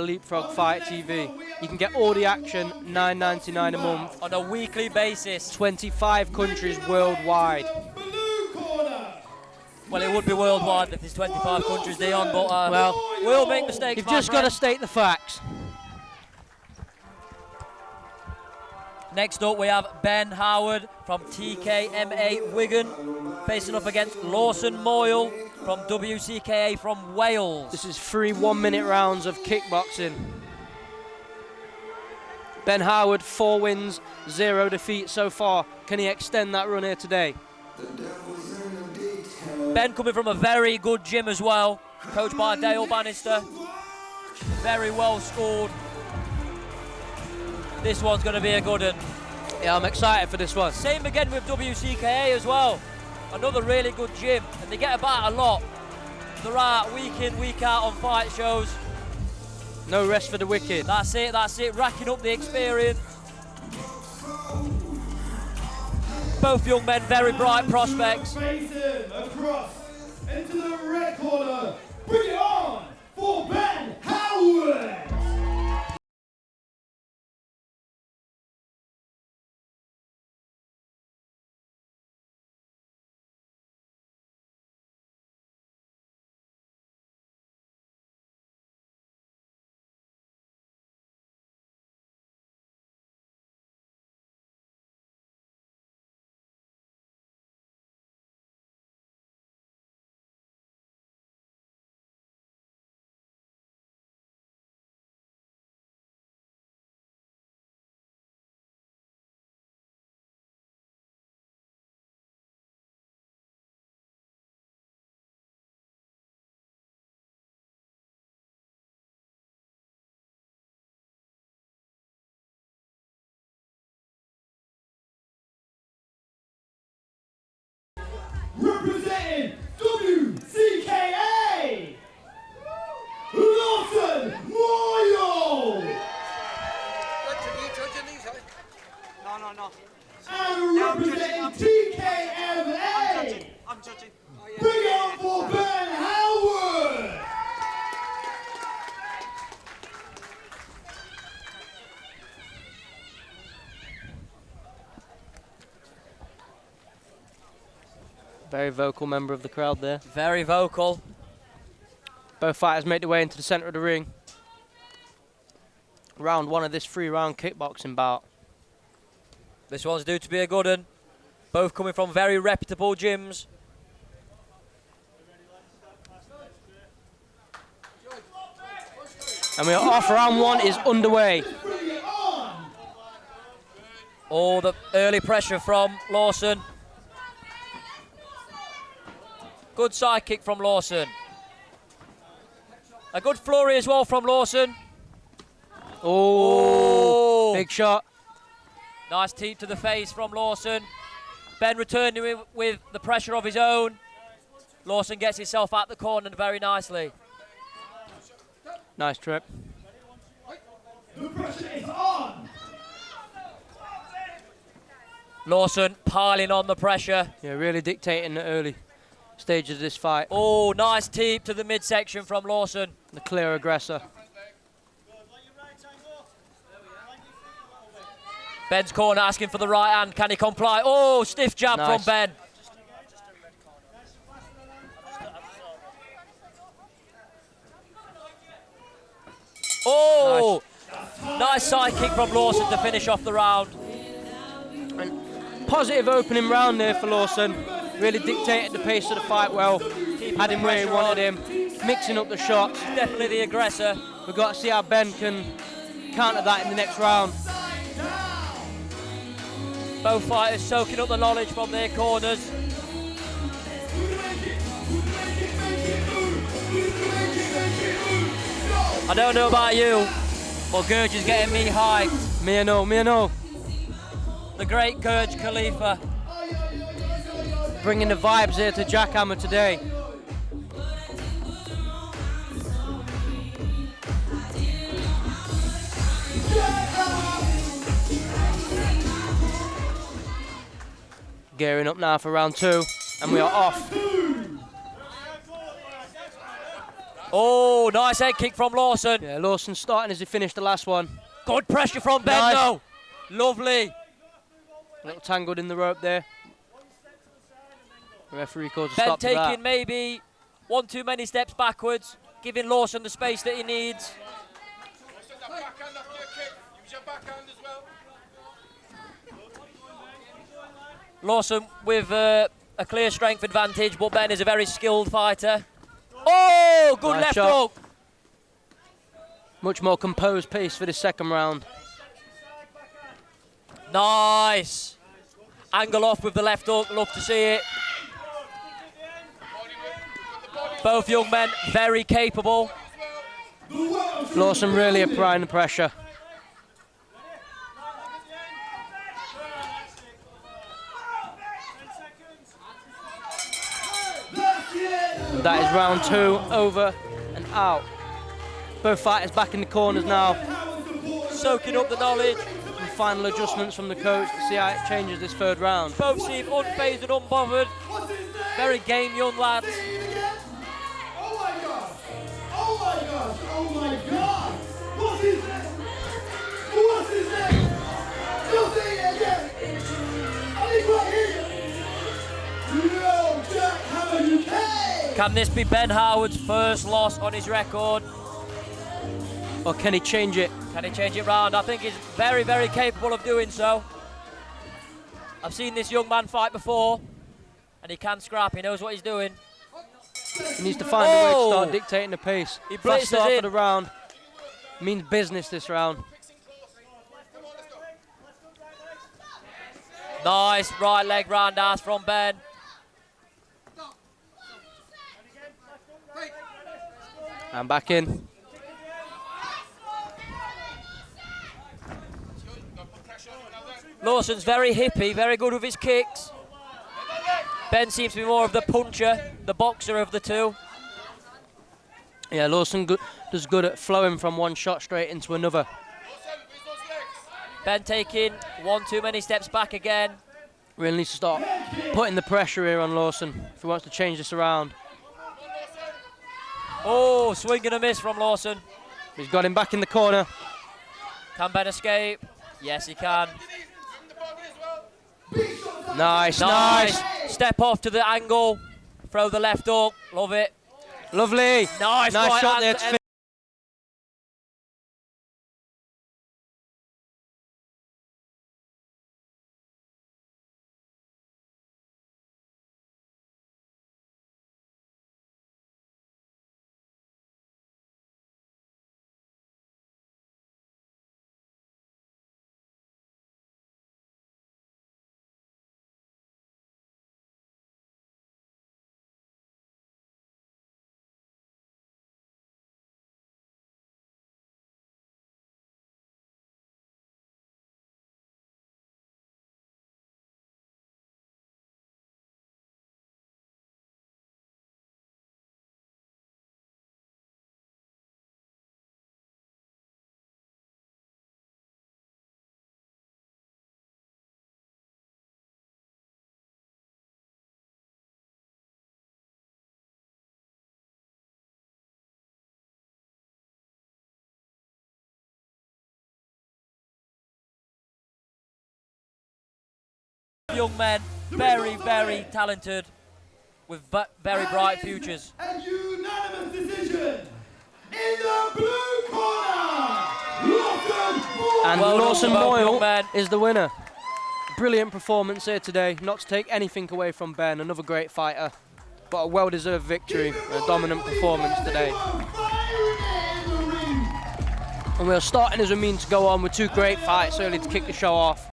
Leapfrog Fight TV. You can get all the action, $9.99 a month. On a weekly basis. 25 countries worldwide. Well, it would be worldwide if there's 25 countries, Dion, but well, we'll make mistakes. You've just got to state the facts. Next up, we have Ben Howard from TKMA Wigan, facing up against Lawson Moyle from WCKA from Wales. This is 3 one-minute rounds of kickboxing. Ben Howard, 4 wins, 0 defeats so far. Can he extend that run here today? Ben coming from a very good gym as well, coached by Dale Bannister. Very well scored. This one's going to be a good one. Yeah, I'm excited for this one. Same again with WCKA as well. Another really good gym, and they get about a lot. They're out week in, week out on fight shows. No rest for the wicked. That's it, racking up the experience. Both young men, very bright prospects. Across into the red corner. Bring it on for Ben Howard. Representing WCKA, Lawson Moyle. No. And representing TKMA, I'm judging. bring it on for Ben Howard. Very vocal member of the crowd there. Very vocal. Both fighters make their way into the centre of the ring. Round 1 of this 3-round kickboxing bout. This one's due to be a good one. Both coming from very reputable gyms. And we are off. Round 1 is underway. Oh, the early pressure from Lawson. Good side kick from Lawson. A good flurry as well from Lawson. Oh, big shot. Nice teep to the face from Lawson. Ben returning with the pressure of his own. Lawson gets himself out the corner very nicely. Nice trip. The pressure is on. Lawson piling on the pressure. Yeah, really dictating the early stages of this fight. Oh, nice teep to the midsection from Lawson. The clear aggressor. Ben's corner asking for the right hand. Can he comply? Oh, stiff jab Nice. from Ben. Oh, nice side kick from Lawson to finish off the round. And positive opening round there for Lawson. Really dictated the pace of the fight well. Had him where he wanted him. Mixing up the shots. Definitely the aggressor. We've got to see how Ben can counter that in the next round. Both fighters soaking up the knowledge from their corners. I don't know about you, but Gurge is getting me hyped. Me and all. The great Gurge Khalifa. Bringing the vibes here to JackHammer today. Gearing up now for round 2, and we are off. Oh, nice head kick from Lawson. Yeah, Lawson starting as he finished the last one. Good pressure from Ben, Nice. though. Lovely. A little tangled in the rope there. The referee calls a Ben stop to taking that. maybe one too many steps backwards, giving Lawson the space that he needs. Lawson with a clear strength advantage, but Ben is a very skilled fighter. Oh, good Nice left shot. hook. Much more composed pace for the second round. Nice. Angle off with the left hook, love to see it. Both young men very capable. Lawson really applying the pressure. And that is round 2, over and out. Both fighters back in the corners now. Soaking up the knowledge. And final adjustments from the coach to see how it changes this third round. Both seem unfazed and unbothered. Very game young lads. Oh my gosh! Oh my gosh! Oh my god! What's his name? What's his name? You'll see it again! I think right here! Yo, JackHammer UK! Can this be Ben Howard's first loss on his record? Or can he change it? Can he change it round? I think he's very, very capable of doing so. I've seen this young man fight before, and he can scrap. He knows what he's doing. He needs to find a way to start dictating the pace. He Fast blitzes start in. for the round. Means business this round. Nice right leg roundhouse from Ben. And back in. Lawson's very hippie, very good with his kicks. Ben seems to be more of the puncher, the boxer of the two. Yeah, Lawson does good at flowing from one shot straight into another. Ben taking one too many steps back again. Really needs to start putting the pressure here on Lawson if he wants to change this around. Oh, swing and a miss from Lawson. He's got him back in the corner. Can Ben escape? Yes, he can. Nice, nice. Step off to the angle. Throw the left hook. Love it. Lovely. Nice right shot hand there to to end. Young men, very, very talented, with very bright futures. And unanimous decision in the blue corner, Lawson Moyle. And Well done Lawson to both young Moyle men. is the winner. Brilliant performance here today. Not to take anything away from Ben, another great fighter, but a well-deserved victory, a dominant performance today. And we're starting as we mean to go on with 2 great fights early to kick the show off.